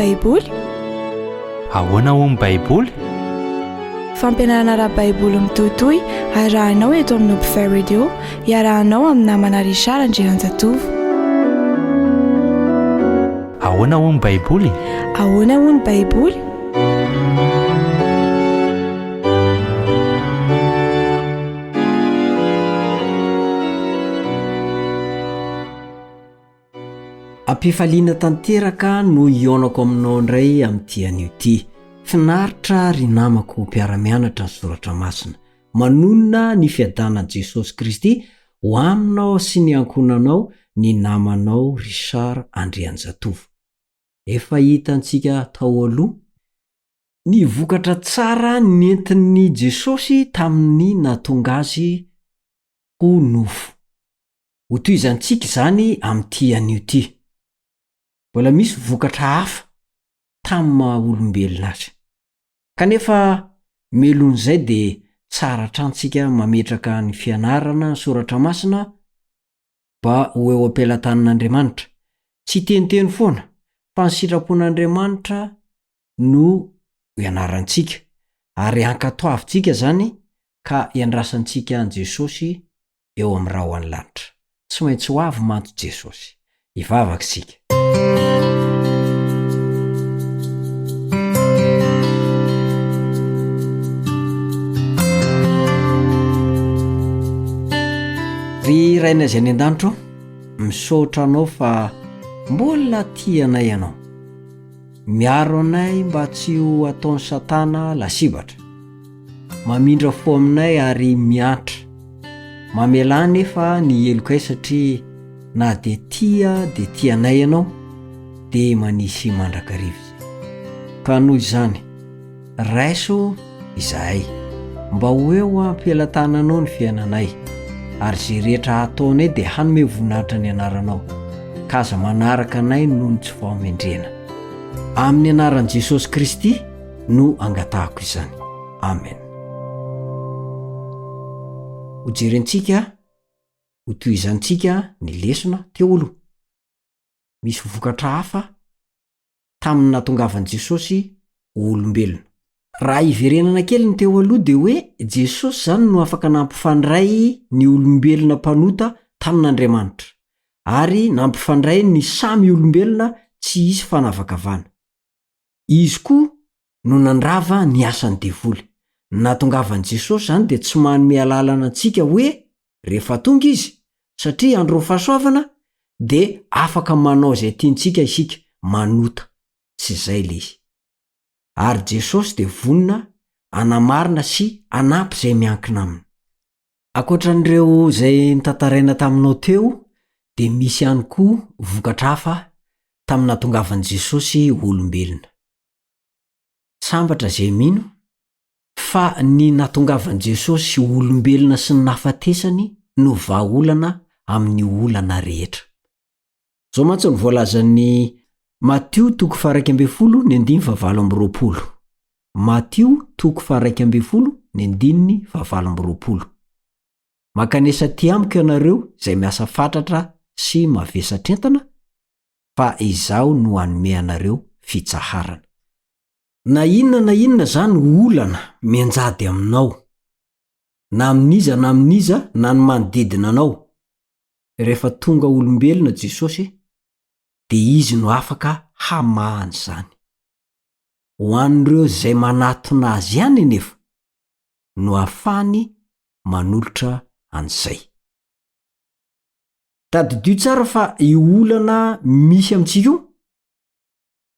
baiboly? Ahoana ho ny baiboly? Fampianarana ara-baiboly mitohitohy arahanao eto amin'ny Open Radio, iarahanao amin'ny namana Richard Andrianjatovo. Ahoana ho ny baiboly? Ahoana ho ny baiboly? Ampifaliana tanteraka no ionako aminao indray amin'ity anio ity. Finaritra ry namako mpiara-mianatra ny soratra masina, manonona ny fiadanan'i Jesosy Kristy ho aminao sy ny ankonanao ny namanao Richard Andrianjatovo. Efa hitantsika tao aloha ny vokatra tsara nentin'ny Jesosy tamin'ny nahatonga azy ho nofo. Ho tohizantsika izany amin'ity anio ity. Mbola misy vokatra hafa tamin'ny maha-olombelona azy. Kanefa melon'izay dia tsara trantsika mametraka ny fianarana ny soratra masina mba ho eo am-pelatanan'Andriamanitra. Tsy teniteny foana fa ny sitrapon'Andriamanitra no ianarantsika ary ankatoavintsika izany ka iandrasantsika an' Jesosy eo amin'ny rahoan'ny lanitra. Tsy maintsy ho avy manto Jesosy. Ivavaka isika. Ry raina izay any an-danitro, misaotra anao fa mbola tia anay ianao. Miaro anay mba tsy ho ataon'ny Satana lasibatra. Mamindra fo aminay ary miantra. Mamela nefa ny helokay satria na dia tia anay ianao dia manisy mandrakariva. Ka noho izany, raiso izahay mba ho eo am-pelatananao ny fiainanay. Ary zay rehetra ataonay dia hanome voninahitra ny anaranao, ka aza manaraka anay noho ny tsy fahamendrena. Amin'ny anaran'i Jesosy Kristy no angatahako izany. Amen. Ho jerentsika, ho tohizantsika ny lesona teo aloha. Misy vokatra hafa tamin'ny nahatongavan'i Jesosy ho olombelona. Raha iverenana kely ny teo aloha dia hoe Jesosy zany no afaka nampifandray ny olombelona mpanota tamin'Andriamanitra ary nampifandray ny samy olombelona tsy hisy fanavakavana. Izy koa no nandrava ny asan'ny devoly. Nahatongavan'i Jesosy zany dia tsy manome alalana antsika hoe rehefa tonga izy, satria andro fahasoavana dia afaka manao izay tiantsika isika manota. Tsy izay le izy. Ary Jesosy dia vonina anamarina sy anampy izay miankina aminy. Ankoatran'ireo izay nitantaraina taminao teo, dia misy ihany koa vokatra hafa tamin'ny nahatongavan'i Jesosy olombelona. Sambatra izay mino fa ny nahatongavan'i Jesosy olombelona sy ny nahafatesany no vahaolana amin'ny olana rehetra. Zao mantsy ny voalazan'ny Matio 1:20. Matio 1:20. Makanesa ty amiko ianareo izay miasa fatratra sy mavesatra entana, fa izaho no hanome anareo fitsaharana. Na inona zany olana mianjady aminao, na amin'iza na ny manodidina anao, rehefa tonga olombelona Jesosy, dia izy no afaka hamahany izany. Ho an'ireo izay manatona azy ihany nefa no ahafahany manolotra an'izay. Tadidio tsara fa io olana misy amintsika io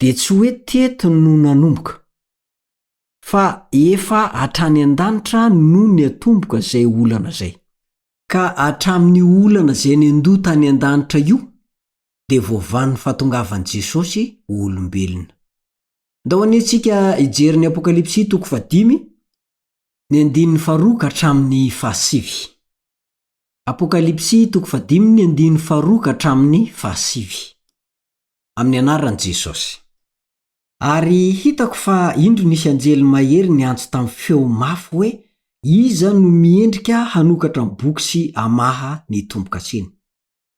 dia tsy hoe teto no nanomboka, fa efa hatrany an-danitra no ny atomboka izay olana izay. Ka hatramin'ny olana izay nendoa tany an-danitra io dia voavan'ny fahatongavan'i Jesosy olombelona. Ndao anetsika ijery ny Apokalipsy 5:1-5. Apokalipsy 5:1-5 amin'ny anaran'i Jesosy. Ary hitako fa indro nisy anjely mahery niantso tamin'ny feo mafy hoe iza no miendrika hanokatra ny boky sy hamaha ny tombo-katsiny.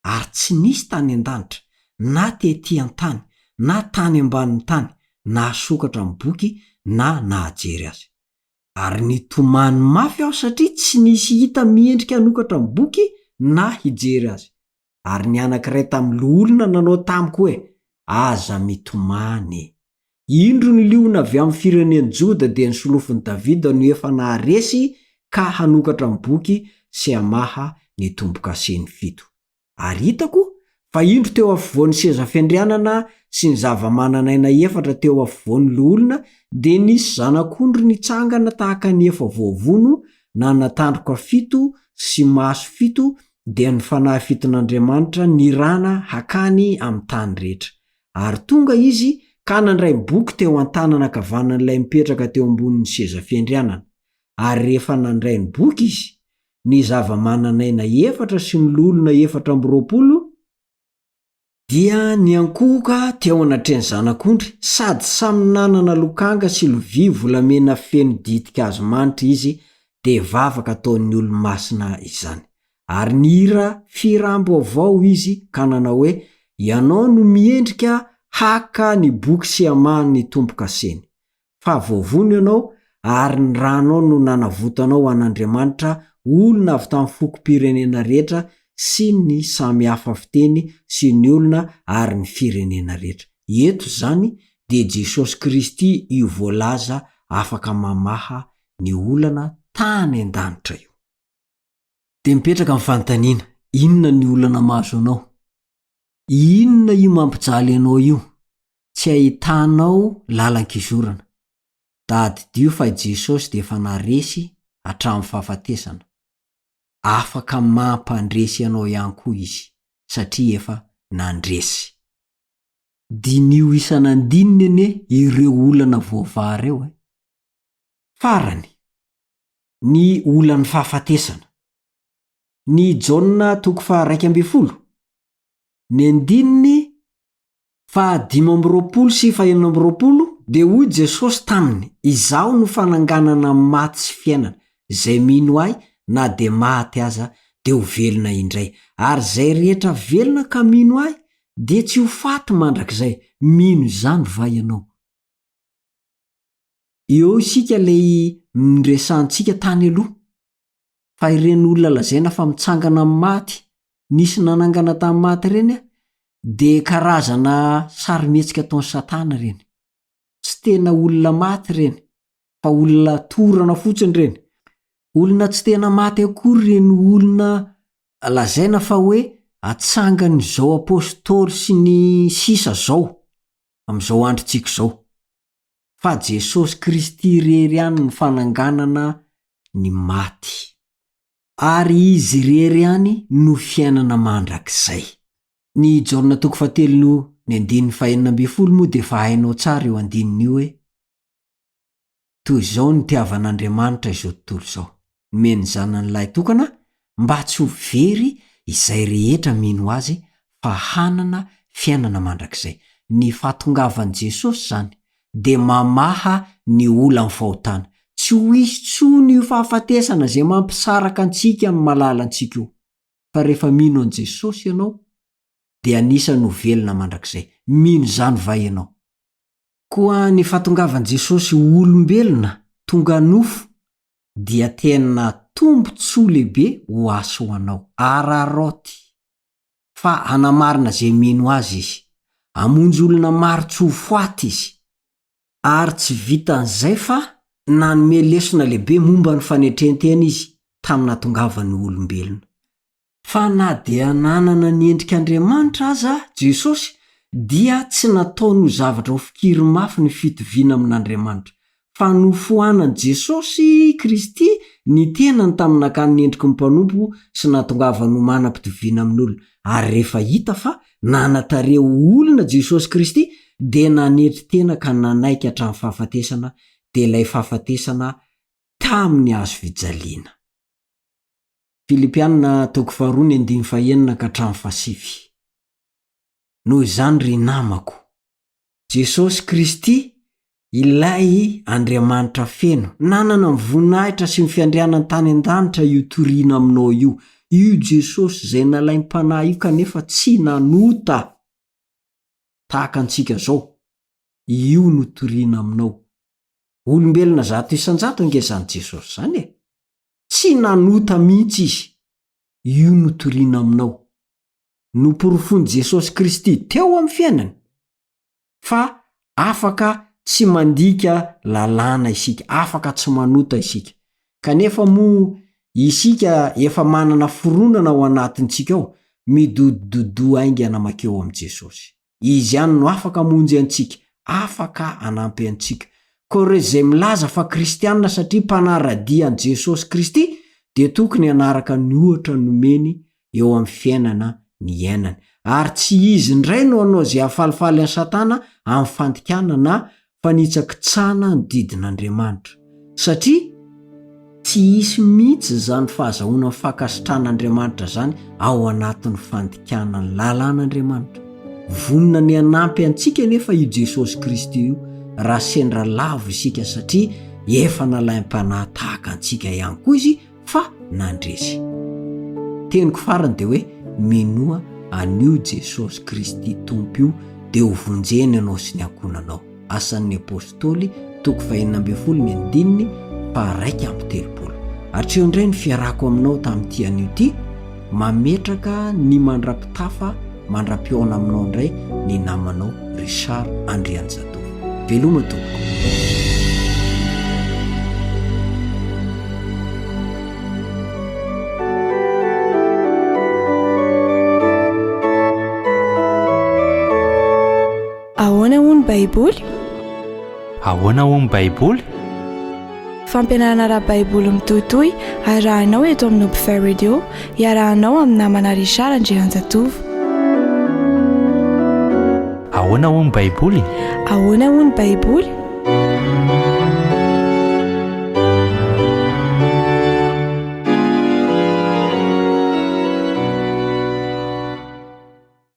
Ary tsy nisy tany an-danitra na tetỳ an-tany na tany ambanin'ny tany na sokatra amin'ny boky na nahajery azy. Ary nitomany mafy aho satria tsy nisy hita miendrika hanokatra amin'ny boky na hijery azy. Ary ny anankiray tamin'ilo olona nanao tamiko hoe aza mitomany. Indro ny liona avy amin'ny fireneny Joda dia nisolofon'i Davida no efa naharesy ka hanokatra amin'ny boky sy hamaha ny tombo-kaseny 7. Ary hitako fa indro teo afovoan'ny seza fiandrianana sy ny zava-mananaina 4 teo afovoan'ilo olona dia nisy zanak'ondry nitsangana tahaka ny efa voavono na natandroka 7 sy maso 7 dia ny fanahy fiton'Andriamanitra nirana hakany amin'ny tany rehetra. Ary tonga izy ka nandray boky teo an-tanana ankavanan'ilay mipetraka teo ambonin'ny seza fiandrianana. Ary rehefa nandray ny boky izy, ny zava-mananaina 4 sy ny lolona 420 dia niankohoka teo anatreny zanak'ondry, sady samy nanana lokanga sy lovia volamena feno ditika azo manitra izy dia vavaka ataon'ny olo-masina izany. Ary nihira firambo avao izy ka nanao hoe ianao no miendrika haka ny boky sy hamaha ny tombo-kaseny. Fa voavono ianao ary ny ranao no nanavotanao an'Andriamanitra olona avy tamin'ny fokom-pirenena rehetra sy ny samy hafa fiteny sy ny olona ary ny firenena rehetra. Eto zany dia Jesosy Kristy io voalaza afaka mamaha ny olana tany an-danitra io. Dia mipetraka amin'ny fanontaniana, inona ny olana mahazo anao? Inona io mampijaly anao io? Tsy ahitanao lalan-kizorana. Tadidio fa Jesosy dia efa naresy hatramin'ny fahafatesana. Afaka mampandresy anao ihany koa izy satria efa nandresy. Dinio isanandininy ane ireo olana voavary eo. Farany ny olan'ny fahafatesana, ny Jaona 1:12, ny andininy 5:20 sy 6:20 dia hoy Jesosy taminy, izaho no fananganana maty sy fiainana, izay mino ahy na dia maty aza dia ho velona indray. Ary zay rehetra velona ka mino ahy dia tsy ho faty mandrakizay. Mino izany va ianao? Eo isika lay miresantsika tany aloha fa ireny olona lazaina fa mitsangana amin'ny maty, nisy nanangana tamin'ny maty ireny dia karazana sarimihetsika ataon'ny Satana ireny. Tsy tena olona maty ireny fa olona torana fotsiny ireny. Olona tsy tena maty akory ireny olona lazaina fa hoe atsangany izao apôstôly sy ny sisa zao amin'izao androntsika izao. Fa Jesosy Kristy irery ihany ny fananganana ny maty. Ary izy irery ihany no fiainana mandrakizay. Ny Jaona 3:5 moa dia efa hainao tsara eo andininy io hoe toy izao ny tiavan'Andriamanitra izao tontolo izao, nomeny ny zanany lahy tokana mba tsy ho very izay rehetra mino azy fa hanana fiainana mandrakizay. Ny fahatongavan'i Jesosy zany dia mamaha ny olana fahotana. Tsy ho hisy tsony io fahafatesana izay mampisaraka antsika amin'ny malalantsika io. Fa rehefa mino an' Jesosy ianao dia anisany ho velona mandrakizay. Mino izany va ianao? Koa ny fahatongavan'i Jesosy olombelona tonga nofo dia tena tombontsoa lehibe ho aso ho anao. Araraoty fa hanamarina izay mino azy izy. Hamonjy olona maro tsy ho faty izy. Ary tsy vitan'izay fa nanome lesona lehibe momba ny fanetrentena izy tamin'ny nahatongavany olombelona. Fa na dia nanana ny endrik'Andriamanitra aza Jesosy dia tsy nataony ho zavatra ho fikiry mafy ny fitoviana amin'Andriamanitra. Fa nofohanan'i Jesosy Kristy ny tenany tamin'ny nakany ny endriky ny mpanompo sy nahatongavany ho manam-pitoviana amin'olona. Ary rehefa hita fa nanatareo olona Jesosy Kristy dia nanetry tena ka nanaiky hatramin'ny fahafatesana dia ilay fahafatesana tamin'ny hazo fijaliana. Filipianina 2:9-7. Noho izany ry namako, Jesosy Kristy ilay Andriamanitra feno nanana ny voninahitra sy ny fiandrianany tany an-danitra io toriana aminao io. Io Jesosy izay nalainy mpanahy io kanefa tsy nanota tahaka antsika zao. Io no toriana aminao. Olombelona 100 angezany Jesosy zany e. Tsy nanota mihitsy izy. Io no toriana aminao. Nomporofony Jesosy Kristy teo amin'ny fiainany. Fa afaka tsy mandika lalàna isika, afaka tsy manota isika. Kanefa moa isika efa manana foronana ao anatintsika ao, midodododo aingana makeo am' Jesosy. Izy ihany no afaka monjy antsika, afaka anampy antsika. Ko re zay milaza fa kristianina satria mpanaradia an' Jesosy Kristy, de tokony anaraka ny ohatra nomeny eo amin'ny fiainana ny iainany. Ary tsy izy ndray no anao zay afalifaly an Satana amin'ny fandikanana na fanitsakitsana ny didin'Andriamanitra. Satria tsy hisy mihitsy zany fahazahoana fankasitran'Andriamanitra zany ao anatin'ny fandikanany lalàn'Andriamanitra. Vonina ny anampy antsika nefa io Jesosy Kristy io, raha sendra lavo isika satria efa nalaim-panahy tahaka antsika ihany koa izy fa nandresy. Teniko farany de hoe minoa anio Jesosy Kristy tompo io de ho vonjeny anao sy ny ankonanao. Asan'ny apôstôly 2:1-3. Hatreo indray ny fiarako aminao tamin'ity anio ity, mametraka ny mandrapitafa mandra-piona aminao indray ny namanao Richard Andrianjatovo. Veloma tompoko. Ahoana hoy ny Baiboly? Ahoana hoy ny Baiboly? Fampianarana ara-Baiboly mitohitohy arahanao eto amin'ny Upfare Radio, iarahanao amin'ny namana Richard Andrianjatovo. Ahoana hoy ny Baiboly? Ahoana hoy ny Baiboly?